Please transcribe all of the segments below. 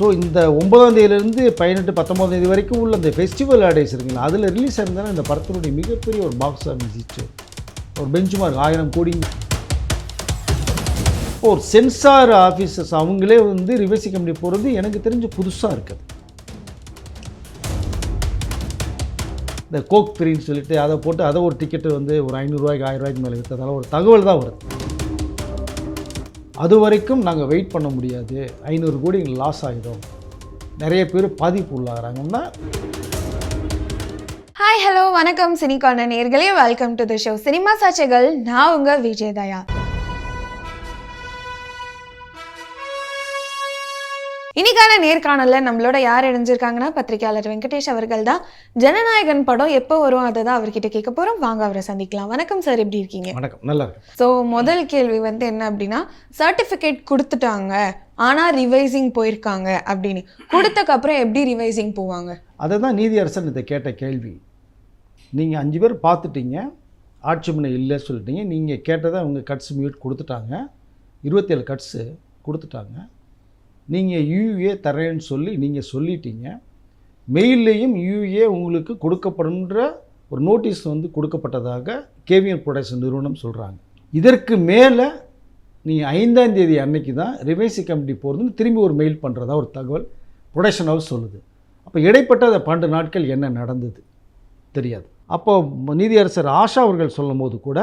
So இந்த 9ஆம் தேதியிலேருந்து 18, 19ஆம் தேதி வரைக்கும் உள்ள அந்த ஃபெஸ்டிவல் ஆடேஸ் இருக்குங்களா, அதில் ரிலீஸ் ஆயிருந்தாலும் இந்த படத்தினுடைய மிகப்பெரிய ஒரு பாக்ஸ் ஆஃபீஸ் ஹிட், ஒரு பெஞ்ச் மார்க் 1000 கோடி. ஒரு சென்சார் ஆஃபீஸர்ஸ் அவங்களே வந்து ரிவர்சி கம்பெனி போகிறது எனக்கு தெரிஞ்சு புதுசாக இருக்குது. இந்த கோக் ஃப்ரீன்னு சொல்லிட்டு அதை போட்டு அதை ஒரு டிக்கெட்டு வந்து ஒரு 500 ரூபாய்க்கு 1000 ரூபாய்க்கு மேலே விற்றதால ஒரு தகவல் தான் வருது. அது வரைக்கும் நாங்கள் வெயிட் பண்ண முடியாது, 500 கோடி லாஸ் ஆகிடும், நிறைய பேர் பாதிப்பு உள்ளாகிறாங்கன்னா. ஹாய் ஹலோ வணக்கம் சினிகான நேயர்களே, welcome to the show cinema சாட்சிகள். நான் உங்கள் விஜய் தயா. இன்னைக்கான நேர்காணலில் நம்மளோட யார் இணைஞ்சிருக்காங்கன்னா பத்திரிகையாளர் வெங்கடேஷ் அவர்கள் தான். ஜனநாயகன் படம் எப்போ வரும் அதை தான் அவர்கிட்ட கேட்க போகிறோம். வாங்க அவரை சந்திக்கலாம். வணக்கம் சார், எப்படி இருக்கீங்க? வணக்கம், நல்லா இருக்கு. ஸோ முதல் கேள்வி வந்து என்ன அப்படின்னா, சர்டிஃபிகேட் கொடுத்துட்டாங்க ஆனால் ரிவைசிங் போயிருக்காங்க அப்படின்னு, கொடுத்தக்கப்புறம் எப்படி ரிவைசிங் போவாங்க? அதை தான் நீதியரசன் இதை கேட்ட கேள்வி. நீங்கள் 5 பேர் பார்த்துட்டீங்க, ஆட்சேபனை இல்லை சொல்லிட்டீங்க, நீங்கள் கேட்டதை அவங்க கட்ஸ் மியூட் கொடுத்துட்டாங்க, 27 கட்ஸு கொடுத்துட்டாங்க, நீங்கள் யூஏ தரேன்னு சொல்லி நீங்கள் சொல்லிட்டீங்க, மெயில்லையும் யூஏ உங்களுக்கு கொடுக்கப்படுன்ற ஒரு நோட்டீஸ் வந்து கொடுக்கப்பட்டதாக கேவிஎன் ப்ரொடக்ஷன் நிறுவனம் சொல்கிறாங்க. இதற்கு மேலே நீங்கள் 5ஆம் தேதி அன்னைக்கு தான் ரிவைசி கமிட்டி போகிறதுன்னு திரும்பி ஒரு மெயில் பண்ணுறதா ஒரு தகவல் ப்ரொடக்ஷன் ஹவுஸ் சொல்லுது. அப்போ இடைப்பட்ட அந்த 12 நாட்கள் என்ன நடந்தது தெரியாது. அப்போ நீதியரசர் ஆஷா அவர்கள் சொல்லும் போது கூட,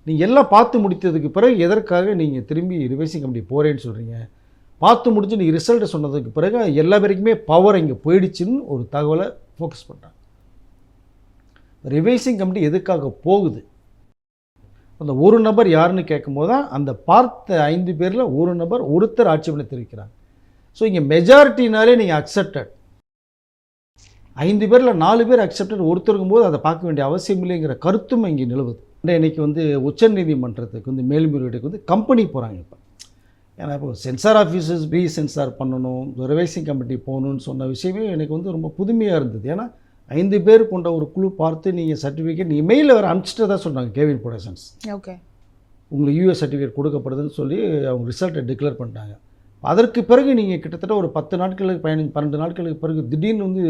நீங்கள் எல்லாம் பார்த்து முடித்ததுக்கு பிறகு எதற்காக நீங்கள் திரும்பி ரிவைசி கமிட்டி போகிறேன்னு சொல்கிறீங்க, பார்த்து முடிச்சு நீங்கள் ரிசல்ட்டை சொன்னதுக்கு பிறகு எல்லா பேருக்குமே பவர் இங்கே போயிடுச்சுன்னு ஒரு தகவலை ஃபோக்கஸ் பண்ணுறாங்க. ரிவைசிங் கமிட்டி எதுக்காக போகுது, அந்த ஒரு நபர் யாருன்னு கேட்கும்போது தான் அந்த பார்த்த 5 பேரில் ஒரு நபர் ஒருத்தர் ஆட்சேபனை தெரிவிக்கிறாங்க. ஸோ இங்கே மெஜாரிட்டினாலே நீங்கள் அக்செப்டட், 5 பேரில் 4 பேர் அக்செப்டட் ஒருத்தருக்கும் போது அதை பார்க்க வேண்டிய அவசியம் இல்லைங்கிற கருத்தும் இங்கே நிலவுது. இன்றைக்கி வந்து உச்சநீதிமன்றத்துக்கு வந்து மேல்முறையீடுக்கு வந்து கம்பெனி போகிறாங்க. இப்போ ஏன்னா இப்போ சென்சார் ஆஃபீஸர்ஸ் சென்சார் பண்ணணும், ரிவைசிங் கமிட்டி போகணுன்னு சொன்ன விஷயமே எனக்கு வந்து ரொம்ப புதுமையாக இருந்தது. ஏன்னா 5 பேர் கொண்ட ஒரு குழு பார்த்து நீங்கள் சர்டிஃபிகேட் இமெயிலில் வேறு அனுப்பிச்சிட்டு தான் சொன்னாங்க கேவிஎன் ப்ரொடக்ஷன்ஸ். ஓகே, உங்களுக்கு யூஎஸ் சர்டிஃபிகேட் கொடுக்கப்படுதுன்னு சொல்லி அவங்க ரிசல்ட்டை டிக்ளேர் பண்ணிட்டாங்க. அதற்கு பிறகு நீங்கள் கிட்டத்தட்ட ஒரு 10 நாட்களுக்கு 12 நாட்களுக்கு பிறகு திடீர்னு வந்து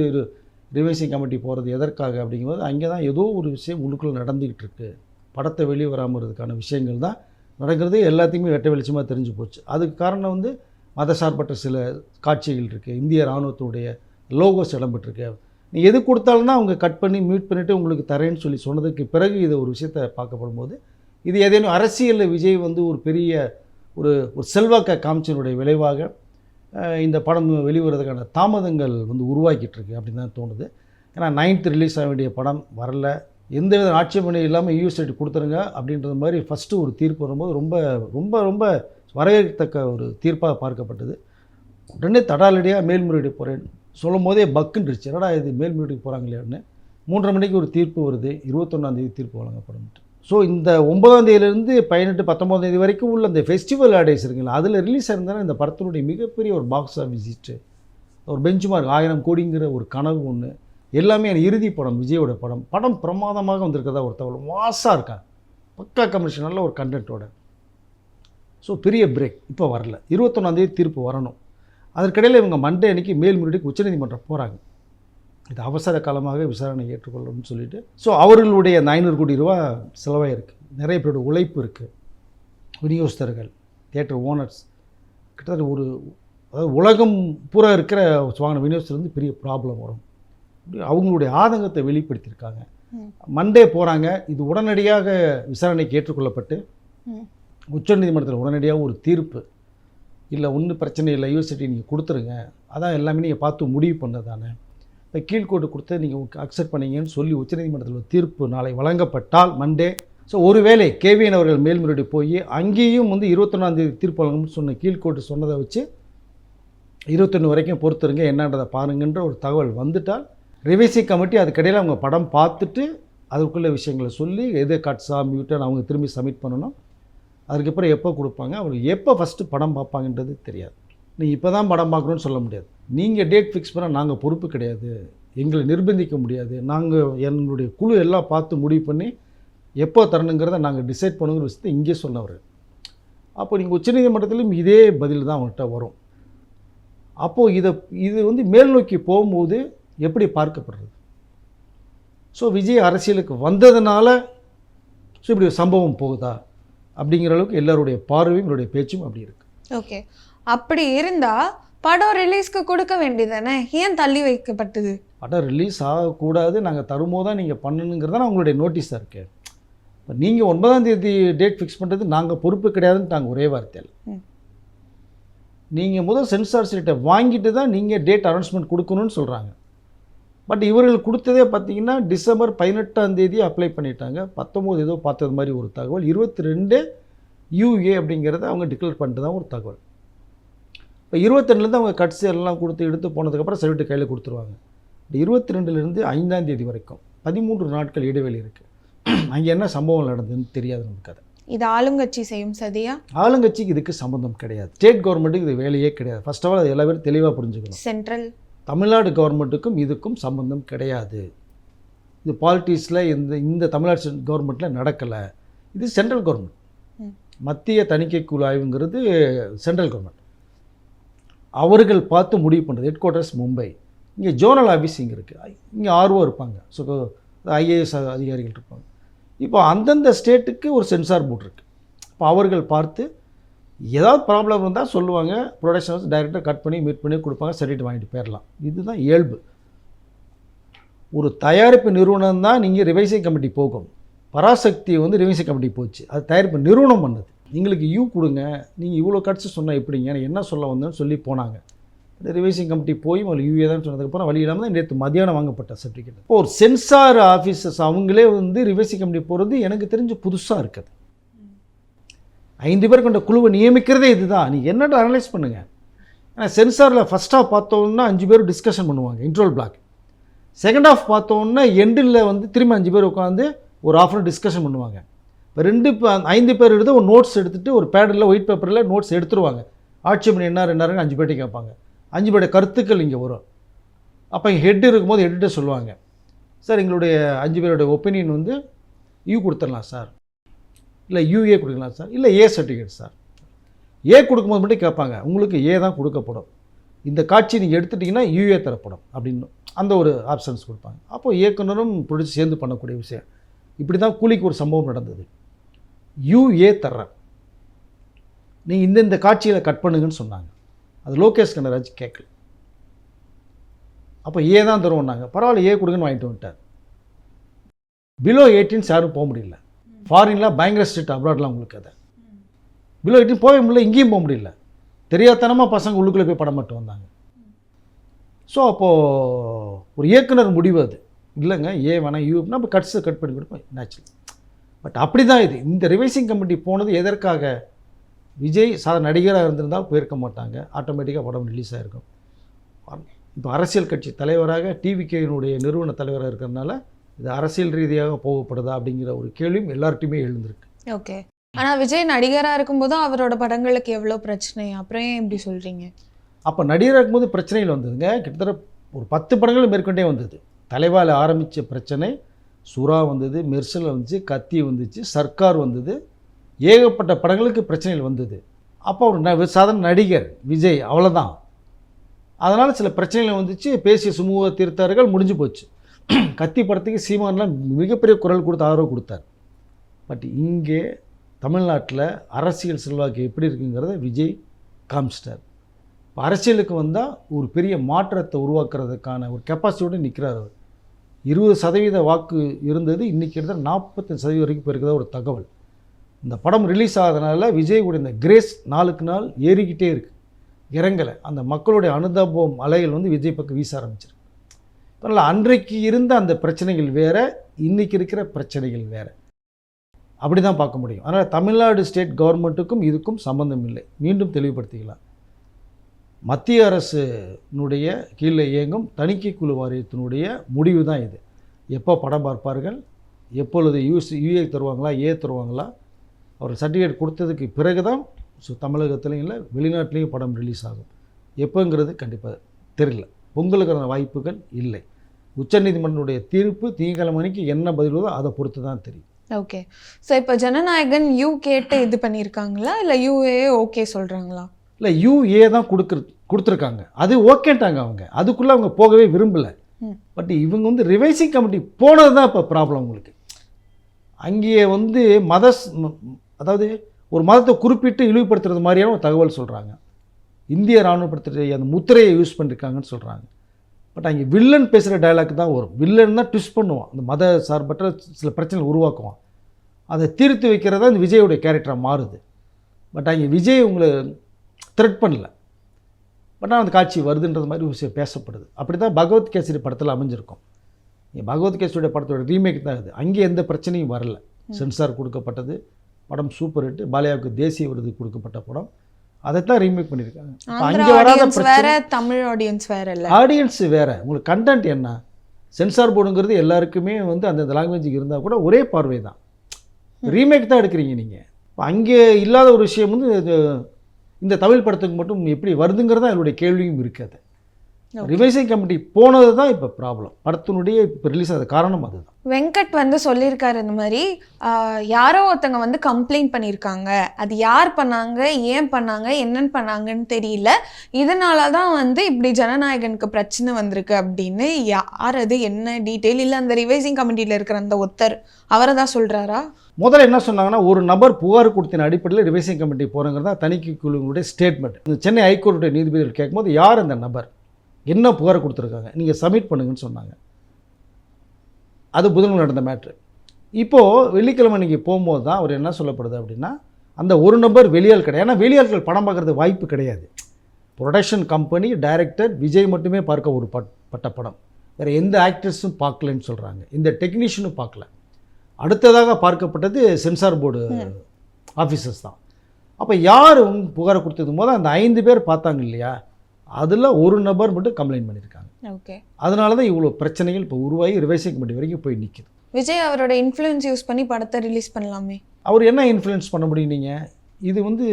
ரிவைசிங் கமிட்டி போகிறது எதற்காக அப்படிங்கும்போது, அங்கே தான் ஏதோ ஒரு விஷயம் உள்ளுக்குள்ளே நடந்துக்கிட்டு இருக்குது, படத்தை வெளியே வராமறதுக்கான விஷயங்கள் தான் நடக்கிறது. எல்லாத்தையுமே வெட்ட வெளிச்சமாக தெரிஞ்சு போச்சு. அதுக்கு காரணம் வந்து மதசார்பற்ற சில காட்சிகள் இருக்குது, இந்திய இராணுவத்துடைய லோகோஸ் இடம்பெற்றிருக்கு. நீ எது கொடுத்தாலும் தான் அவங்க கட் பண்ணி மியூட் பண்ணிவிட்டு உங்களுக்கு தரேன்னு சொல்லி சொன்னதுக்கு பிறகு இது ஒரு விஷயத்தை பார்க்கப்படும் போது, இது ஏதேனும் அரசியலில் விஜய் வந்து ஒரு பெரிய ஒரு செல்வாக்க காமிச்சினுடைய விளைவாக இந்த படம் வெளிவரதுக்கான தாமதங்கள் வந்து உருவாக்கிட்டு இருக்கு அப்படின்னு தான் தோணுது. ஏன்னா 9th ரிலீஸ் ஆக வேண்டிய படம் வரல, எந்த வித ஆட்சேபனை இல்லாமல் யூஎஸ் சர்டிஃபிகேட் கொடுத்துருங்க அப்படின்றது மாதிரி ஃபஸ்ட்டு ஒரு தீர்ப்பு வரும்போது ரொம்ப ரொம்ப ரொம்ப வரவேற்கத்தக்க ஒரு தீர்ப்பாக பார்க்கப்பட்டது. உடனே தடாலடியாக மேல்முறையீடு போகிறேன் சொல்லும் போதே பக்குன்றுச்சு, என்னடா இது மேல்முறையீடுக்கு போகிறாங்களேன்னு. 3:30 மணிக்கு ஒரு தீர்ப்பு வருது, 21ஆம் தேதி தீர்ப்பு வழங்கப்படும். ஸோ இந்த 9ஆம் தேதியிலேருந்து 18, 19ஆம் தேதி வரைக்கும் உள்ள அந்த ஃபெஸ்டிவல் ஆடேஸ் இருக்குங்களா, அதில் ரிலீஸ் ஆயிருந்தாலும் இந்த படத்தினுடைய மிகப்பெரிய ஒரு பாக்ஸ் ஆஃபீஸ் ஹிட், ஒரு பெஞ்ச் மார்க் 1000 கோடிங்கிற ஒரு கனவு ஒன்று, எல்லாமே இறுதி படம் விஜயோட படம் பிரமாதமாக வந்திருக்கிறதா ஒரு தகவல். மாசாக இருக்காங்க, பக்கா கமர்ஷியல், நல்ல ஒரு கண்டென்ட்டோட. ஸோ பெரிய பிரேக் இப்போ வரல, 21ஆம் தேதி தீர்ப்பு வரணும். அதற்கிடையில் இவங்க மண்டே அன்றைக்கி மேல்முறையீடுக்கு உச்சநீதிமன்றம் போகிறாங்க. இது அவசர காலமாக விசாரணை ஏற்றுக்கொள்ளணும்னு சொல்லிட்டு. ஸோ அவர்களுடைய 500 கோடி ரூபா செலவாக இருக்குது, நிறைய பேரோட உழைப்பு இருக்குது, விநியோகஸ்தர்கள், தியேட்டர் ஓனர்ஸ், கிட்டத்தட்ட ஒரு அதாவது உலகம் பூரா இருக்கிற வாங்கின விநியோகஸ்தர் வந்து பெரிய ப்ராப்ளம் வரும். அவங்களுடைய ஆதங்கத்தை வெளிப்படுத்தியிருக்காங்க. மண்டே போகிறாங்க, இது உடனடியாக விசாரணைக்கு ஏற்றுக்கொள்ளப்பட்டு உச்சநீதிமன்றத்தில் உடனடியாக ஒரு தீர்ப்பு, இல்லை ஒன்றும் பிரச்சனை இல்லை, யூனிவர்சிட்டி நீங்கள் கொடுத்துருங்க, அதான் எல்லாமே நீங்கள் பார்த்து முடிவு பண்ணது தானே, இப்போ கீழ்கோர்ட்டு கொடுத்து நீங்கள் அக்செப்ட் பண்ணீங்கன்னு சொல்லி உச்சநீதிமன்றத்தில் தீர்ப்பு நாளை வழங்கப்பட்டால் மண்டே. ஸோ ஒருவேளை கேவிஎன் அவர்கள் மேல்முறையீடு போய் அங்கேயும் வந்து 21ஆம் தேதி தீர்ப்பு வழங்கணும்னு சொன்ன கீழ்கோர்ட்டு சொன்னதை வச்சு 21 வரைக்கும் பொறுத்துருங்க என்னன்றதை பாருங்கன்ற ஒரு தகவல் வந்துட்டால், ரிவைசி கமிட்டி அதுக்கடையில் அவங்க படம் பார்த்துட்டு அதுக்குள்ள விஷயங்களை சொல்லி எது கட்ஸா மியூட்டன் அவங்க திரும்பி சப்மிட் பண்ணணும். அதுக்கப்புறம் எப்போ கொடுப்பாங்க, அவங்க எப்போ ஃபஸ்ட்டு படம் பார்ப்பாங்கன்றது தெரியாது. நீங்கள் இப்போ தான் படம் பார்க்கணுன்னு சொல்ல முடியாது. நீங்கள் டேட் ஃபிக்ஸ் பண்ணால் நாங்கள் பொறுப்பு கிடையாது, எங்களை நிர்பந்திக்க முடியாது, நாங்கள் எங்களுடைய குழு எல்லாம் பார்த்து முடிவு பண்ணி எப்போ தரணுங்கிறத நாங்கள் டிசைட் பண்ணுங்கிற விஷயத்தை இங்கே சொன்னவர். அப்போ நீங்கள் உச்சநீதிமன்றத்திலும் இதே பதில் தான் அவங்கள்ட்ட வரும். அப்போது இது வந்து மேல் நோக்கி போகும்போது எப்படி பார்க்கப்படுறது? ஸோ விஜய் அரசியலுக்கு வந்ததுனால ஸோ இப்படி ஒரு சம்பவம் போகுதா அப்படிங்கிற அளவுக்கு எல்லாருடைய பார்வையும் என்னுடைய பேச்சும் அப்படி இருக்குது. ஓகே, அப்படி இருந்தால் படம் ரிலீஸ்க்கு கொடுக்க வேண்டியதானே, ஏன் தள்ளி வைக்கப்பட்டது? படம் ரிலீஸ் ஆகக்கூடாது, நாங்கள் தரும்போது தான் நீங்கள் பண்ணணுங்கிறது தான் உங்களுடைய நோட்டீஸாக இருக்கு. இப்போ நீங்கள் 9ஆம் தேதி டேட் ஃபிக்ஸ் பண்ணுறது நாங்கள் பொறுப்பு கிடையாதுன்னு நாங்கள் ஒரே வார்த்தையில், நீங்கள் முதல் சென்சார் சீட்டை வாங்கிட்டு தான் நீங்கள் டேட் அனௌன்ஸ்மெண்ட் கொடுக்கணும்னு சொல்கிறாங்க. பட் இவர்கள் கொடுத்ததே பார்த்தீங்கன்னா டிசம்பர் 18ஆம் தேதி அப்ளை பண்ணிட்டாங்க. 19 ஏதோ பார்த்தது மாதிரி ஒரு தகவல், 22 யூஏ அப்படிங்கிறத அவங்க டிக்ளேர் பண்ணிட்டு தான் ஒரு தகவல். இப்போ 22லேருந்து அவங்க கட்ஸ் எல்லாம் கொடுத்து எடுத்து போனதுக்கப்புறம் சர்டிஃபிகேட் கையில் கொடுத்துருவாங்க. 22லேருந்து 5ஆம் தேதி வரைக்கும் 13 நாட்கள் இடைவெளி இருக்குது. அங்கே என்ன சம்பவம் நடந்ததுன்னு தெரியாது நமக்கு. அதை இது ஆளுங்கட்சி செய்யும் சதியா? ஆளுங்கட்சிக்கு இதுக்கு சம்மந்தம் கிடையாது. ஸ்டேட் கவர்மெண்ட்டுக்கு இது வேலையே கிடையாது. ஃபர்ஸ்ட் ஆஃப் ஆல் அது எல்லா பேரும் தெளிவாக புரிஞ்சுக்கணும். சென்ட்ரல் தமிழ்நாடு கவர்மெண்ட்டுக்கும் இதுக்கும் சம்பந்தம் கிடையாது. இது பாலிட்டிக்ஸில் இந்த தமிழ்நாடு கவர்மெண்ட்டில் நடக்கலை. இது சென்ட்ரல் கவர்மெண்ட். மத்திய தணிக்கை குழு ஆய்வுங்கிறது சென்ட்ரல் கவர்மெண்ட். அவர்கள் பார்த்து முடிவு பண்ணுறது. Head quarters Mumbai. இங்கே ஜோனல் ஆஃபீஸ் இங்கே இருக்குது. இங்கே ஆர்ஓ இருப்பாங்க, ஸோ ஐஏஎஸ் அதிகாரிகள் இருப்பாங்க. இப்போ அந்தந்த ஸ்டேட்டுக்கு ஒரு சென்சார் போர்டு இருக்குது. இப்போ அவர்கள் பார்த்து ஏதாவது ப்ராப்ளம் இருந்தால் சொல்லுவாங்க, ப்ரொடக்ஷன் டைரெக்டாக கட் பண்ணி மீட் பண்ணி கொடுப்பாங்க, சர்டிஃபிகேட் வாங்கிட்டு போயிடலாம். இதுதான் இயல்பு. ஒரு தயாரிப்பு நிறுவனம் தான் நீங்கள் ரிவைசிங் கமிட்டி போகும். பராசக்தி வந்து ரிவைசிங் கமிட்டி போச்சு, அது தயாரிப்பு நிறுவனம் பண்ணது. எங்களுக்கு யூ கொடுங்க, நீங்கள் இவ்வளோ கட்சி சொன்னால் எப்படிங்க, எனக்கு என்ன சொல்ல வந்தேன்னு சொல்லி போனாங்க. ரிவைசிங் கமிட்டி போய் முதல்ல யூஏ தான் சொன்னதுக்கப்புறம் வழி இல்லாமல் தான் நேற்று மதியானம் வாங்கப்பட்ட சர்டிஃபிகேட். இப்போ ஒரு சென்சார் ஆஃபீஸர்ஸ் அவங்களே வந்து ரிவைசிங் கமிட்டி போகிறது எனக்கு தெரிஞ்சு புதுசாக இருக்குது. 5 பேர் கொண்ட குழுவை நியமிக்கிறதே இதுதான். நீங்கள் என்னடா அனலைஸ் பண்ணுங்கள். ஏன்னா சென்சாரில் ஃபஸ்ட் ஹாஃப் பார்த்தோன்னா 5 பேர் டிஸ்கஷன் பண்ணுவாங்க, இன்ட்ரோல் பிளாக். செகண்ட் ஹாஃப் பார்த்தோன்னா எண்டில் வந்து திரும்ப 5 பேர் உட்காந்து ஒரு ஆஃப் டிஸ்கஷன் பண்ணுவாங்க. இப்போ 5 பேர் எடுத்து ஒரு நோட்ஸ் எடுத்துகிட்டு ஒரு பேடில் ஒயிட் பேப்பரில் நோட்ஸ் எடுத்துருவாங்க. ஆட்சேபனை என்ன 5 பேர்ட்டை கேட்பாங்க. 5 பேருடைய கருத்துக்கள் இங்கே வரும். அப்போ இங்கே ஹெட் இருக்கும்போது ஹெட்டு சொல்லுவாங்க, சார் எங்களுடைய 5 பேருடைய ஒப்பீனியன் வந்து யூ கொடுத்துடலாம் சார், இல்லை யூஏ கொடுக்கலாம் சார், இல்லை ஏ சர்டிஃபிகேட் சார். ஏ கொடுக்கும்போது மட்டும் கேட்பாங்க, உங்களுக்கு ஏ தான் கொடுக்கப்படும், இந்த காட்சி நீங்கள் எடுத்துட்டிங்கன்னா யூஏ தரப்படும் அப்படின்னு அந்த ஒரு ஆப்ஷன்ஸ் கொடுப்பாங்க. அப்போது இயக்குனரும் பிடிச்சி சேர்ந்து பண்ணக்கூடிய விஷயம். இப்படி தான் கூலிக்கு ஒரு சம்பவம் நடந்தது. யூஏ தர்றேன், நீங்கள் இந்த காட்சியில் கட் பண்ணுங்கன்னு சொன்னாங்க. அது லோகேஷ் கனகராஜ் கேட்கல. அப்போ ஏ தான் தருவோம்னாங்க. பரவாயில்ல ஏ கொடுங்கன்னு வாங்கிட்டு வந்துட்டார். பிலோ 18 யாரும் போக முடியல. ஃபாரின்லாம் பயங்கர ஸ்ட்ரிக்ட், அப்ராட்லாம் உங்களுக்கு. அதை பிலோ 18 போக முடியல, இங்கேயும் போக முடியல. தெரியாதனமாக பசங்க உள்ளுக்குள்ளே போய் படம் மட்டும் வந்தாங்க. ஸோ அப்போது ஒரு இயக்குனர் முடிவு அது இல்லைங்க, ஏ வேணாம் யூ அப்படின்னா அப்போ கட்ஸை கட் பண்ணி கொடுப்போம் நேச்சுரல். பட் அப்படி தான் இது. இந்த ரிவைசிங் கமிட்டி போனது எதற்காக? விஜய் நடிகராக இருந்திருந்தால் போயிருக்க மாட்டாங்க, ஆட்டோமேட்டிக்காக படம் ரிலீஸ் ஆகிருக்கும். இப்போ அரசியல் கட்சி தலைவராக டிவிகேனுடைய நிறுவன தலைவராக இருக்கிறதுனால இது அரசியல் ரீதியாக போகப்படுதா அப்படிங்கிற ஒரு கேள்வியும் எல்லார்ட்டையுமே எழுந்திருக்கு. ஓகே, ஆனால் விஜய் நடிகராக இருக்கும்போது அவரோட படங்களுக்கு எவ்வளோ பிரச்சனை, அப்புறம் ஏன் இப்படி சொல்கிறீங்க? அப்போ நடிகராக இருக்கும்போது பிரச்சனைகள் வந்ததுங்க. கிட்டத்தட்ட ஒரு 10 படங்கள் மேற்கொண்டே வந்தது. தலைவாயில் ஆரம்பித்த பிரச்சனை, சுறா வந்தது, மெர்சல் வந்துச்சு, கத்தி வந்துச்சு, சர்க்கார் வந்தது, ஏகப்பட்ட படங்களுக்கு பிரச்சனைகள் வந்தது. அப்போ ஒரு சாதாரண நடிகர் விஜய், அவ்வளோதான். அதனால் சில பிரச்சனைகள் வந்துச்சு, பேசிய சுமூக தீர்த்தார்கள், முடிஞ்சு போச்சு. கத்தி படத்துக்கு சீமான்லாம் மிகப்பெரிய குரல் கொடுத்து ஆதரவு கொடுத்தார். பட் இங்கே தமிழ்நாட்டில் அரசியல் செல்வாக்கு எப்படி இருக்குங்கிறத விஜய் காமிச்சிட்டார். இப்போ அரசியலுக்கு வந்தால் ஒரு பெரிய மாற்றத்தை உருவாக்குறதுக்கான ஒரு கெப்பாசிட்டியோடு நிற்கிறார் அவர். 20% வாக்கு இருந்தது, இன்றைக்கி கிட்டத்தட்ட 45% வரைக்கும் போயிருக்கிறதா ஒரு தகவல். இந்த படம் ரிலீஸ் ஆகிறதுனால விஜய் கூட இந்த கிரேஸ் நாளுக்கு நாள் ஏறிக்கிட்டே இருக்குது, இறங்கலை. அந்த மக்களுடைய அனுதாபம் அலைகள் வந்து விஜய் பக்கம் வீச ஆரம்பிச்சிருக்கு. அதனால் அன்றைக்கு இருந்த அந்த பிரச்சனைகள் வேறு, இன்றைக்கி இருக்கிற பிரச்சனைகள் வேறு. அப்படி தான் பார்க்க முடியும். அதனால் தமிழ்நாடு ஸ்டேட் கவர்மெண்ட்டுக்கும் இதுக்கும் சம்பந்தம் இல்லை. மீண்டும் தெளிவுபடுத்திக்கலாம். மத்திய அரசுனுடைய கீழே இயங்கும் தணிக்கை குழு வாரியத்தினுடைய முடிவு தான் இது. எப்போ படம் பார்ப்பார்கள், எப்பொழுது யூஏ தருவாங்களா, ஏ தருவாங்களா, அவர் சர்டிஃபிகேட் கொடுத்ததுக்கு பிறகு தான் தமிழகத்துலையும் இல்லை வெளிநாட்டிலையும் படம் ரிலீஸ் ஆகும். எப்போங்கிறது கண்டிப்பாக தெரியல. பொங்கலுக்கான வாய்ப்புகள் இல்லை. உச்சநீதிமன்றனுடைய தீர்ப்பு திங்கட்கிழமை மணிக்கு என்ன பதிலோ அதை பொறுத்து தான் தெரியும். ஓகே, ஸோ இப்போ ஜனநாயகன் யூ கேட்டு இது பண்ணியிருக்காங்களா இல்லை யூஏ ஓகே சொல்கிறாங்களா? இல்லை யூஏ தான் கொடுத்துருக்காங்க. அது ஓகேட்டாங்க அவங்க, அதுக்குள்ளே அவங்க போகவே விரும்பலை. பட் இவங்க வந்து ரிவைசிங் கமிட்டி போனது தான் இப்போ ப்ராப்ளம் உங்களுக்கு. அங்கேயே வந்து அதாவது ஒரு மதத்தை குறிப்பிட்டு இழிவுபடுத்துறது மாதிரியான ஒரு தகவல் சொல்கிறாங்க. இந்திய இராணுவப்படுத்துகிற அந்த முத்திரையை யூஸ் பண்ணியிருக்காங்கன்னு சொல்கிறாங்க. பட் அங்கே வில்லன் பேசுகிற டைலாக் தான் வரும். வில்லன் தான் ட்விஸ்ட் பண்ணுவான், அந்த மத சார்பற்ற சில பிரச்சனைகள் உருவாக்குவான். அதை தீர்த்து வைக்கிறதா இந்த விஜயோடைய கேரக்டராக மாறுது. பட் அங்கே விஜய் உங்களை த்ரெட் பண்ணல, பட் ஆனால் அந்த காட்சி வருதுன்றது மாதிரி விஷயம் பேசப்படுது. அப்படி தான் பகவத் கேசரி படத்தில் அமைஞ்சிருக்கும். பகவத் கேசரியோட படத்தோட ரீமேக் தான் இது. அங்கே எந்த பிரச்சனையும் வரல. சென்சார் கொடுக்கப்பட்டது, படம் சூப்பர் ஹிட், பாலையாவுக்கு தேசிய விருது கொடுக்கப்பட்ட படம். அதைத்தான் ரீமேக் பண்ணியிருக்காங்க. அங்கே வராத பிரச்சனை தமிழ் ஆடியன்ஸ் வேற இல்லை, ஆடியன்ஸ் வேற. உங்களுக்கு கண்டென்ட் என்ன, சென்சார் போர்டுங்கிறது எல்லாருக்குமே வந்து அந்த லாங்குவேஜுக்கு இருந்தால் கூட ஒரே பார்வை தான். ரீமேக் தான் எடுக்கிறீங்க நீங்கள். அங்கே இல்லாத ஒரு விஷயம் வந்து இந்த தமிழ் படத்துக்கு மட்டும் எப்படி வருதுங்கிறதா என்னுடைய கேள்வியும் இருக்காது. ரிவைசிங் கமிட்டி போனது தான் இப்போ ப்ராப்ளம். படத்தினுடைய இப்போ ரிலீஸ் ஆகிற காரணம் அதுதான். வெங்கட் வந்து சொல்லியிருக்காரு இந்த மாதிரி யாரோ ஒருத்தங்க வந்து கம்ப்ளைண்ட் பண்ணியிருக்காங்க, அது யார் பண்ணாங்க, ஏன் பண்ணாங்க, என்னன்னு பண்ணாங்கன்னு தெரியல, இதனால தான் வந்து இப்படி ஜனநாயகனுக்கு பிரச்சனை வந்திருக்கு அப்படின்னு. யார் அது, என்ன டீட்டெயில், இல்லை அந்த ரிவைசிங் கமிட்டியில் இருக்கிற அந்த ஒருத்தர் அவரை தான் சொல்கிறாரா? முதல்ல என்ன சொன்னாங்கன்னா, ஒரு நபர் புகார் கொடுத்தின அடிப்படையில் ரிவைசிங் கமிட்டி போகிறங்கிறதா தணிக்கை குழுவினுடைய ஸ்டேட்மெண்ட். சென்னை ஹைகோர்ட்டுடைய நீதிபதிகள் கேட்கும்போது யார் அந்த நபர், என்ன புகார் கொடுத்துருக்காங்க, நீங்கள் சப்மிட் பண்ணுங்கன்னு சொன்னாங்க. அது புதன்கிழமை நடந்த மேட்ரு. இப்போது வெள்ளிக்கிழமை நீங்கள் போகும்போது தான் அவர் என்ன சொல்லப்படுது அப்படின்னா, அந்த ஒரு நபர் வெளியால் கிடையாது. ஏன்னா வெளியாட்கள் படம் பார்க்குறது வாய்ப்பு கிடையாது. ப்ரொடக்ஷன் கம்பெனி, டைரக்டர் விஜய் மட்டுமே பார்க்க ஒரு பட்ட படம், வேறு எந்த ஆக்டர்ஸும் பார்க்கலன்னு சொல்கிறாங்க, இந்த டெக்னீஷியனும் பார்க்கல. அடுத்ததாக பார்க்கப்பட்டது சென்சார் போர்டு ஆஃபீஸர்ஸ் தான். அப்போ யார் புகாரை கொடுத்தது போது அந்த 5 பேர் பார்த்தாங்க இல்லையா, அதில் ஒரு நபர் மட்டும் கம்ப்ளைண்ட் பண்ணியிருக்காங்க. ஓகே, அதனால தான் இவ்வளோ பிரச்சனைகள் இப்போ உருவாகி ரிவைசிங் கமிட்டி வரைக்கும் போய் நிற்குது. விஜய் அவரோட இன்ஃப்ளூயன்ஸ் யூஸ் பண்ணி படத்தை ரிலீஸ் பண்ணலாமே. அவர் என்ன இன்ஃப்ளூயன்ஸ் பண்ண முடியும்? நீங்கள் இது வந்து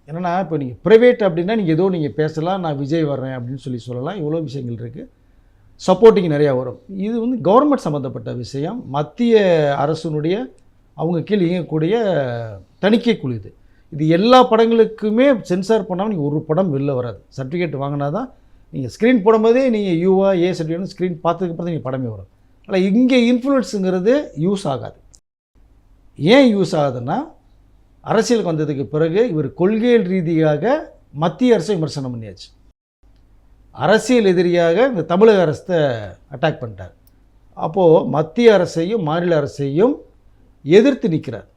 என்னென்னா, இப்போ நீங்கள் ப்ரைவேட் அப்படின்னா நீங்கள் ஏதோ நீங்கள் பேசலாம், நான் விஜய் வர்றேன் அப்படின்னு சொல்லலாம், இவ்வளோ விஷயங்கள் இருக்குது, சப்போர்ட்டிங் நிறையா வரும். இது வந்து கவர்மெண்ட் சம்மந்தப்பட்ட விஷயம், மத்திய அரசுனுடைய அவங்க கீழே இயங்கக்கூடிய தணிக்கை குழு. இது எல்லா படங்களுக்குமே சென்சார் பண்ணாமல் நீங்கள் ஒரு படம் வெளில வராது. சர்டிஃபிகேட் வாங்கினா தான் நீங்கள் ஸ்க்ரீன் போடும்போதே நீங்கள் யூஆ ஏ சர்டிஃபிகேட் ஸ்க்ரீன் பார்த்ததுக்கப்புறம் நீங்கள் படமே வரும். ஆனால் இங்கே இன்ஃப்ளூயன்ஸுங்கிறது யூஸ் ஆகாது. ஏன் யூஸ் ஆகுதுன்னா, அரசியலுக்கு வந்ததுக்கு பிறகு இவர் கொள்கையில் ரீதியாக மத்திய அரசை விமர்சனம் பண்ணியாச்சு, அரசியல் எதிரியாக இந்த தமிழக அரசை அட்டாக் பண்ணிட்டார். அப்போது மத்திய அரசையும் மாநில அரசையும் எதிர்த்து நிற்கிறார்.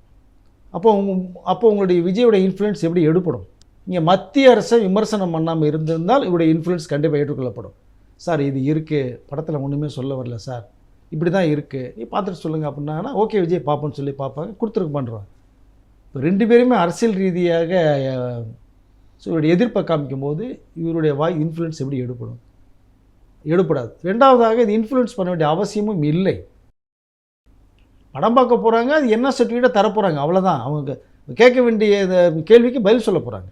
அப்போ உங்களுடைய விஜயோட இன்ஃப்ளூயன்ஸ் எப்படி எடுப்படும்? நீங்கள் மத்திய அரசை விமர்சனம் பண்ணாமல் இருந்திருந்தால் இவருடைய இன்ஃப்ளூயன்ஸ் கண்டிப்பாக ஏற்றுக்கொள்ளப்படும். சார் இது இருக்குது, படத்தில் ஒன்றுமே சொல்ல வரல சார், இப்படி தான் இருக்குது, நீ பார்த்துட்டு சொல்லுங்கள் அப்படின்னாங்கன்னா ஓகே விஜய் பார்ப்போன்னு சொல்லி பார்ப்பாங்க, கொடுத்துருக்கு பண்ணுறாங்க. இப்போ 2 பேருமே அரசியல் ரீதியாக இவருடைய எதிர்ப்பை காமிக்கும் போது இவருடைய இன்ஃப்ளூயன்ஸ் எப்படி எடுப்படாது. ரெண்டாவதாக இது இன்ஃப்ளூயன்ஸ் பண்ண வேண்டிய அவசியமும் இல்லை. படம் பார்க்க போகிறாங்க, அது என்ன சர்டிஃபிகேட்டை தரப்போகிறாங்க, அவ்வளோதான். அவங்க கேட்க வேண்டிய கேள்விக்கு பதில் சொல்ல போகிறாங்க.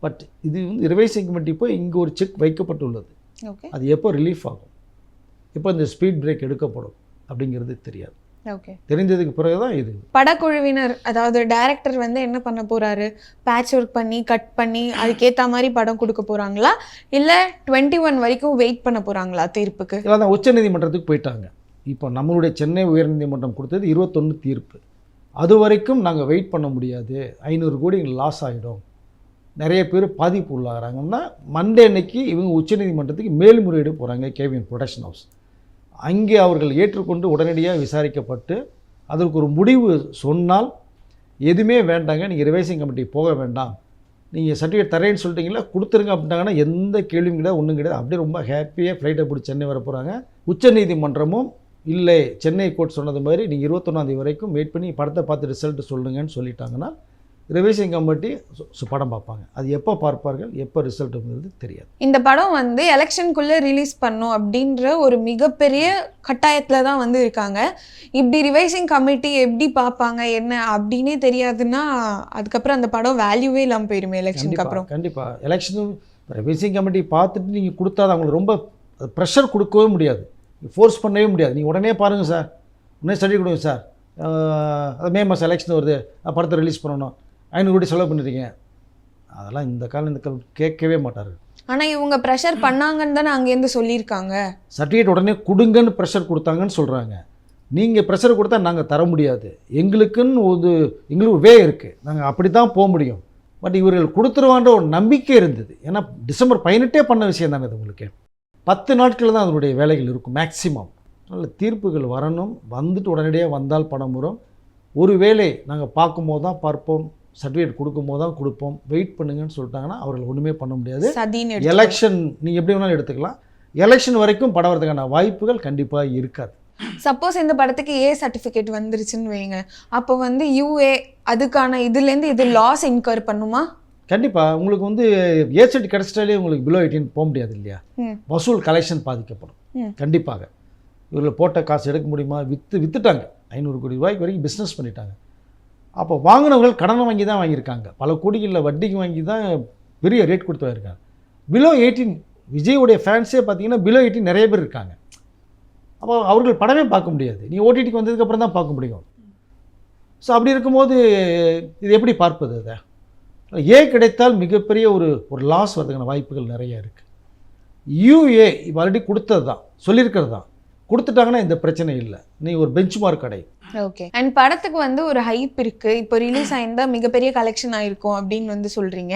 பட் இது வந்து ரிவைசிங் கமிட்டி போய் இங்கே ஒரு செக் வைக்கப்பட்டுள்ளது. அது எப்போ ரிலீஃப் ஆகும், எப்போ இந்த ஸ்பீட் பிரேக் எடுக்கப்படும் அப்படிங்கிறது தெரியாது. ஓகே, தெரிஞ்சதுக்கு பிறகு தான் இது. படக்குழுவினர் அதாவது டைரக்டர் வந்து என்ன பண்ண போகிறாரு, பேட்ச் ஒர்க் பண்ணி கட் பண்ணி அதுக்கேற்ற மாதிரி படம் கொடுக்க போகிறாங்களா, இல்லை 21 வரைக்கும் வெயிட் பண்ண போகிறாங்களா தீர்ப்புக்கு? இல்லை தான் உச்சநீதிமன்றத்துக்கு போயிட்டாங்க. இப்போ நம்மளுடைய சென்னை உயர்நீதிமன்றம் கொடுத்தது 21 தீர்ப்பு. அது வரைக்கும் நாங்கள் வெயிட் பண்ண முடியாது, 500 கோடி லாஸ் ஆகிடும், நிறைய பேர் பாதிப்பு உள்ளாகிறாங்கன்னா மண்டே அன்னைக்கு இவங்க உச்சநீதிமன்றத்துக்கு மேல்முறையீடு போகிறாங்க. கேவிஎன் ப்ரொடக்ஷன் ஹவுஸ் அங்கே அவர்கள் ஏற்றுக்கொண்டு உடனடியாக விசாரிக்கப்பட்டு அதற்கு ஒரு முடிவு சொன்னால், எதுவுமே வேண்டாங்க, நீங்கள் ரிவைசிங் கமிட்டி போக வேண்டாம், நீங்கள் சர்டிஃபிகேட் தரேன்னு சொல்லிட்டீங்களா கொடுத்துருங்க அப்படின்ட்டாங்கன்னா எந்த கேள்வியும் கிடையாது, ஒன்றும் கிடையாது. அப்படியே ரொம்ப ஹாப்பியாக ஃப்ளைட்டை பிடிச்சி சென்னை வர போகிறாங்க. உச்சநீதிமன்றமும் இல்லை, சென்னை கோர்ட் சொன்னது மாதிரி நீங்கள் 21ஆம் தேதி வரைக்கும் வெயிட் பண்ணி படத்தை பார்த்து ரிசல்ட் சொல்லுங்கன்னு சொல்லிட்டாங்கன்னா ரிவைசிங் கமிட்டி படம் பார்ப்பாங்க. அது எப்போ பார்ப்பார்கள், எப்போ ரிசல்ட்டுங்கிறது தெரியாது. இந்த படம் வந்து எலெக்ஷனுக்குள்ளே ரிலீஸ் பண்ணும் அப்படின்ற ஒரு மிகப்பெரிய கட்டாயத்தில் தான் வந்து இருக்காங்க. இப்படி ரிவைசிங் கமிட்டி எப்படி பார்ப்பாங்க என்ன அப்படின்னே தெரியாதுன்னா அதுக்கப்புறம் அந்த படம் வேல்யூவே இல்லாமல் போயிடுமே எலெக்ஷனுக்கு அப்புறம். கண்டிப்பாக எலெக்ஷனும் ரிவைசிங் கமிட்டி பார்த்துட்டு நீங்கள் கொடுத்தா அவங்களுக்கு ரொம்ப ப்ரெஷர் கொடுக்கவே முடியாது, ஃபோர்ஸ் பண்ணவே முடியாது. நீங்கள் உடனே பாருங்கள் சார், உடனே ஸ்டடி கொடுங்க சார், அது மே மாதம் எலெக்ஷன் வருது, படத்தை ரிலீஸ் பண்ணணும், 500 கோடி செலவு பண்ணிருக்கீங்க, அதெல்லாம் இந்த காலம் கேட்கவே மாட்டார்கள். ஆனா இவங்க ப்ரெஷர் பண்ணாங்கன்னு தானே அங்கேருந்து சொல்லியிருக்காங்க. சர்டிஃபிகேட் உடனே கொடுங்கன்னு ப்ரெஷர் கொடுத்தாங்கன்னு சொல்கிறாங்க. நீங்கள் ப்ரெஷர் கொடுத்தா நாங்கள் தர முடியாது, எங்களுக்குன்னு எங்களுக்கு வே இருக்குது, நாங்கள் அப்படி தான் போக முடியும். பட் இவர்கள் கொடுத்துருவான்ற ஒரு நம்பிக்கை இருந்தது. ஏன்னா டிசம்பர் 18 பண்ண விஷயம் தானே இது. உங்களுக்கு 10 நாட்கள் தான் அதனுடைய வேலைகள் இருக்கும் மேக்சிமம். அதனால் தீர்ப்புகள் வரணும், வந்துட்டு உடனடியாக வந்தால் பணம் வரும். ஒருவேளை நாங்கள் பார்க்கும்போது தான் பார்ப்போம், சர்டிஃபிகேட் கொடுக்கும்போது தான் கொடுப்போம், வெயிட் பண்ணுங்கன்னு சொல்லிட்டாங்கன்னா அவர்கள் ஒன்றுமே பண்ண முடியாது. எலெக்ஷன் நீங்கள் எப்படி வேணாலும் எடுத்துக்கலாம், எலெக்ஷன் வரைக்கும் படம் வரதுக்கான வாய்ப்புகள் கண்டிப்பாக இருக்காது. சப்போஸ் இந்த படத்துக்கு ஏ சர்டிஃபிகேட் வந்துருச்சுன்னு வைங்க, அப்போ வந்து யூஏ அதுக்கான இதுலேருந்து இது லாஸ் இன்கர் பண்ணுமா? கண்டிப்பாக உங்களுக்கு வந்து ஏசெட் கிடச்சிட்டாலே உங்களுக்கு பிலோ 18 போக முடியாது இல்லையா. வசூல் கலெக்ஷன் பாதிக்கப்படும் கண்டிப்பாக. இவர்கள் போட்ட காசு எடுக்க முடியுமா? விற்றுட்டாங்க 500 கோடி ரூபாய்க்கு வரைக்கும் பிஸ்னஸ் பண்ணிட்டாங்க. அப்போ வாங்கினவர்கள் கடனை வாங்கி தான் வாங்கியிருக்காங்க, பல கோடிகளில் வட்டிக்கு வாங்கி தான் பெரிய ரேட் கொடுத்து வாங்கியிருக்காங்க. பிலோ 18 விஜயோடைய ஃபேன்ஸே பார்த்தீங்கன்னா பிலோ 18 நிறைய பேர் இருக்காங்க. அப்போ அவர்கள் படமே பார்க்க முடியாது, நீ ஓடிடிக்கு வந்ததுக்கப்புறம் தான் பார்க்க முடியும். ஸோ அப்படி இருக்கும்போது இது எப்படி பார்ப்பது? அதை கிடைத்தால் மிகப்பெரிய ஒரு லாஸ் வரதுக்கான வாய்ப்புகள் நிறைய இருக்குது. யூஏ இப்போ ஆல்ரெடி கொடுத்தது தான், சொல்லியிருக்கிறது தான், கொடுத்துட்டாங்கன்னா இந்த பிரச்சனை இல்லை, நீ ஒரு பெஞ்ச் மார்க் கடை. ஓகே. அண்ட் படத்துக்கு வந்து ஒரு ஹைப் இருக்கு, இப்போ ரிலீஸ் ஆயிருந்தா மிகப்பெரிய கலெக்ஷன் ஆயிருக்கும் அப்படின்னு வந்து சொல்றீங்க.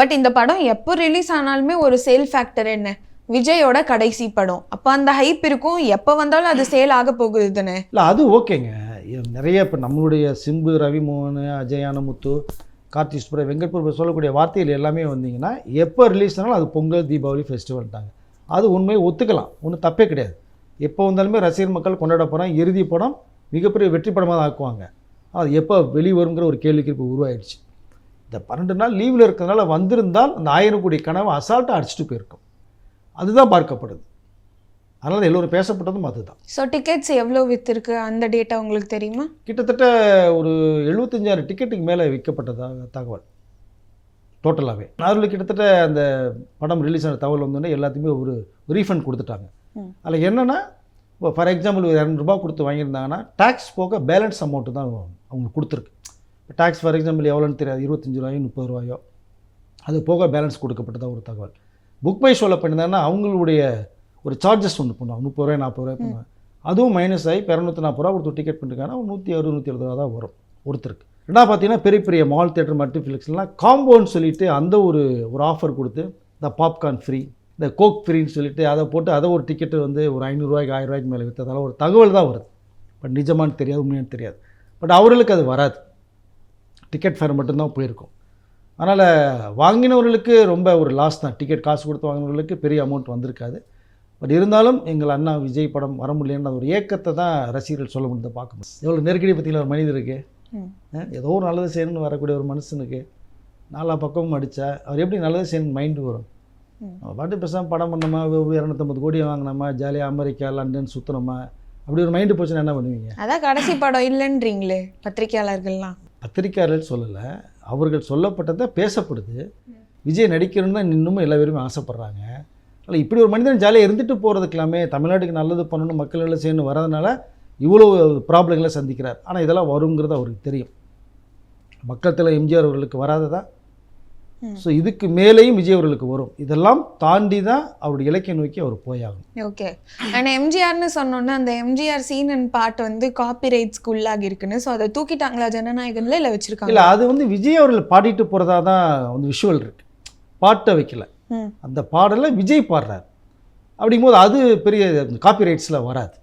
பட் இந்த படம் எப்போ ரிலீஸ் ஆனாலுமே ஒரு சேல் ஃபேக்டர் என்ன, விஜயோட கடைசி படம், அப்போ அந்த ஹைப் இருக்கும், எப்போ வந்தாலும் அது சேல் ஆக போகுது தானே. இல்லை அது ஓகேங்க. நிறைய இப்போ நம்மளுடைய சிம்பு, ரவிமோகன், அஜய் ஆனமுத்து, கார்த்தி சுப்ராஜ், வெங்கட் பிரபு சொல்லக்கூடிய வார்த்தைகள் எல்லாமே வந்தீங்கன்னா எப்போ ரிலீஸ் ஆனாலும் அது பொங்கல், தீபாவளி, ஃபெஸ்டிவல்ட்டாங்க. அது உண்மையை ஒத்துக்கலாம், ஒன்றும் தப்பே கிடையாது. எப்போ வந்தாலுமே ரசிகர் மக்கள் கொண்டாட படம், இறுதி படம் மிகப்பெரிய வெற்றி படமாக தான் ஆக்குவாங்க. அது எப்போ வெளிவருங்கிற ஒரு கேள்விக்கு இப்போ உருவாயிடுச்சு. இந்த 12 நாள் லீவில் இருக்கிறதுனால வந்திருந்தால் அந்த 1000 கோடி கனவை அசால்ட்டாக அடிச்சுட்டு போயிருக்கும். அதுதான் பார்க்கப்படுது. அதனால் எல்லோரும் பேசப்பட்டதும் அதுதான். ஸோ டிக்கெட்ஸ் எவ்வளோ விற்றுருக்கு அந்த டேட்டா உங்களுக்கு தெரியுமா? கிட்டத்தட்ட ஒரு 75,000 டிக்கெட்டுக்கு மேலே விற்கப்பட்டதாக தகவல் டோட்டலாகவே. அதில் கிட்டத்தட்ட அந்த படம் ரிலீஸ் ஆன தகவல் வந்தோடனே எல்லாத்தையுமே ஒரு ரீஃபண்ட் கொடுத்துட்டாங்க. அதில் என்னென்னா, இப்போ ஃபார் எக்ஸாம்பிள் ஒரு 200 ரூபா கொடுத்து வாங்கியிருந்தாங்கன்னா டேக்ஸ் போக பேலன்ஸ் அமௌண்ட்டு தான் அவங்களுக்கு கொடுத்துருக்கு. இப்போ டேக்ஸ் ஃபார் எக்ஸாம்பிள் எவ்வளோன்னு தெரியாது, 25 ரூபாயோ 30 ரூபாயோ, அது போக பேலன்ஸ் கொடுக்கப்பட்டதாக ஒரு தகவல். புக் மை ஷோவில் பண்ணியிருந்தாங்கன்னா அவங்களுடைய ஒரு சார்ஜஸ் ஒன்று பண்ணுவாங்க, 30 ரூபாய் 40 ரூபாய் பண்ணுவாங்க. அதுவும் மைனஸ் ஆகி 240 ரூபா கொடுத்து டிக்கெட் பண்ணிருக்காங்கன்னா 160 170 ரூபா தான் வரும் ஒருத்தருக்கு. ரெண்டாவது பார்த்தீங்கன்னா பெரிய பெரிய மால் தேட்டர், மல்டிப்ளெக்ஸ்லாம் காம்போன்னு சொல்லிட்டு அந்த ஒரு ஆஃபர் கொடுத்து, இந்த பாப்கார்ன் ஃப்ரீ, இந்த கோக் ஃப்ரீன்னு சொல்லிட்டு அதை போட்டு அதை ஒரு டிக்கெட்டு வந்து ஒரு 500 ரூபாய்க்கு 1000 ரூபாய்க்கு மேலே விற்றதால ஒரு தகவல் தான் வருது. பட் நிஜமானு தெரியாது, உண்மையானு தெரியாது. பட் அவர்களுக்கு அது வராது, டிக்கெட் ஃபேர் மட்டும்தான் போயிருக்கும். அதனால் வாங்கினவர்களுக்கு ரொம்ப ஒரு லாஸ் தான். டிக்கெட் காசு கொடுத்து வாங்கினவர்களுக்கு பெரிய அமௌண்ட் வந்திருக்காது. பட் இருந்தாலும் எங்கள் அண்ணா விஜய் படம் வர முடியலன்ற ஒரு ஏக்கத்தை தான் ரசிகர்கள் சொல்ல முடியாது. பார்க்க முடியும் எவ்வளோ நெருக்கடி பற்றியில் ஒரு மனிதருக்கு, ஏதோ ஒரு நல்லது செய்யணும்னு வரக்கூடிய ஒரு மனுஷனுக்கு 4 பக்கமும் அடித்தா அவர் எப்படி நல்லது செய்யணும்னு மைண்டு வரும்? பாட்டு பேசாமல் படம் பண்ணோமா, 250 கோடி வாங்கினோமா, ஜாலியாக அமெரிக்கா லண்டன் சுற்றுனோமா, அப்படி ஒரு மைண்டு போச்சுன்னா என்ன பண்ணுவீங்க? அதான் கடைசி படம் இல்லைன்றீங்களே பத்திரிகையாளர்கள்லாம். பத்திரிகையாளர்கள் சொல்லலை, அவர்கள் சொல்லப்பட்டதை பேசப்படுது. விஜய் நடிக்கணும்னு தான் இன்னமும் எல்லா பேருமே ஆசைப்பட்றாங்க. அதில் இப்படி ஒரு மனிதன் ஜாலியாக இருந்துட்டு போகிறதுக்கெல்லாமே தமிழ்நாட்டுக்கு நல்லது பண்ணணும், மக்கள் எல்லாம் செய்யணும் வரதுனால இவ்வளோ ப்ராப்ளங்களை சந்திக்கிறார். ஆனால் இதெல்லாம் வருங்கிறது அவருக்கு தெரியும். மக்கள் எம்ஜிஆர் அவர்களுக்கு வராததா? ஸோ இதுக்கு மேலேயும் விஜய் அவர்களுக்கு வரும். இதெல்லாம் தாண்டி தான் அவருடைய இலக்கிய நோக்கி அவர் போயாகும். ஓகே. அண்ட் எம்ஜிஆர்னு சொன்னோன்னா அந்த எம்ஜிஆர் சீன் அண்ட் பாட்டு வந்து காப்பி ரைட்ஸ்க்கு உள்ளாகி இருக்குன்னு, ஸோ அதை தூக்கிட்டாங்களா ஜனநாயகன்ல இல்லை வச்சிருக்காங்க? இல்லை, அது வந்து விஜய் அவர்கள் பாடிட்டு போகிறதா தான் வந்து விஷுவல் இருக்கு, பாட்டை வைக்கல. அந்த பாடலை விஜய் பாடுறார். அப்படிங்கும்போது அது பெரிய காப்பி ரைட்ஸில் வராது.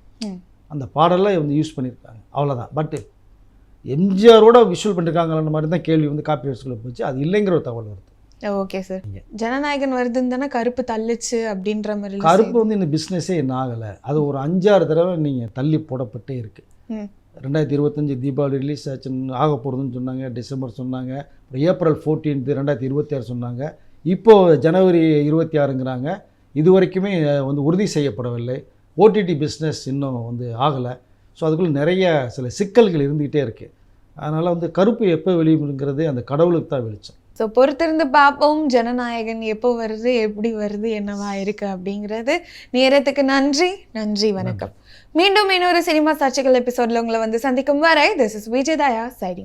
அந்த பாடலை வந்து யூஸ் பண்ணியிருக்காங்க, அவ்வளோதான். பட்டு எம்ஜிஆரோட விஷுவல் பண்ணியிருக்காங்கன்ற மாதிரி தான் கேள்வி வந்து காப்பி ரைட்ஸ்குள்ளே போச்சு. அது இல்லைங்கிற ஒரு தகவல் வருது. Okay sir. ஜனநாயகன் வருதுன்னு தானே கருப்பு தள்ளுச்சு அப்படின்ற மாதிரி. கருப்பு வந்து இந்த பிஸ்னஸே என்ன ஆகலை, அது ஒரு 5-6 தடவை நீங்கள் தள்ளி போடப்பட்டே இருக்குது. 2025 தீபாவளி ரிலீஸ் ஆச்சுன்னு ஆக போகிறதுன்னு சொன்னாங்க, டிசம்பர் சொன்னாங்க, ஏப்ரல் 14 2026 சொன்னாங்க, இப்போது ஜனவரி 26ங்கிறாங்க. இது வரைக்குமே வந்து உறுதி செய்யப்படவில்லை. ஓடிடி பிஸ்னஸ் இன்னும் வந்து ஆகலை. ஸோ அதுக்குள்ளே நிறைய சில சிக்கல்கள் இருந்துக்கிட்டே இருக்குது. அதனால் வந்து கருப்பு எப்போ வெளியுங்கிறது அந்த கடவுளுக்கு தான் வெளிச்சம். ஸோ பொறுத்திருந்து பார்ப்போம் ஜனநாயகன் எப்போ வருது, எப்படி வருது, என்னவா இருக்குது அப்படிங்கிறது. நேரத்துக்கு நன்றி, வணக்கம். மீண்டும் இன்னொரு சினிமா சர்ச்சைகள் எபிசோடில் உங்களை வந்து சந்திக்கும் வரை this is Vijay Daya signing.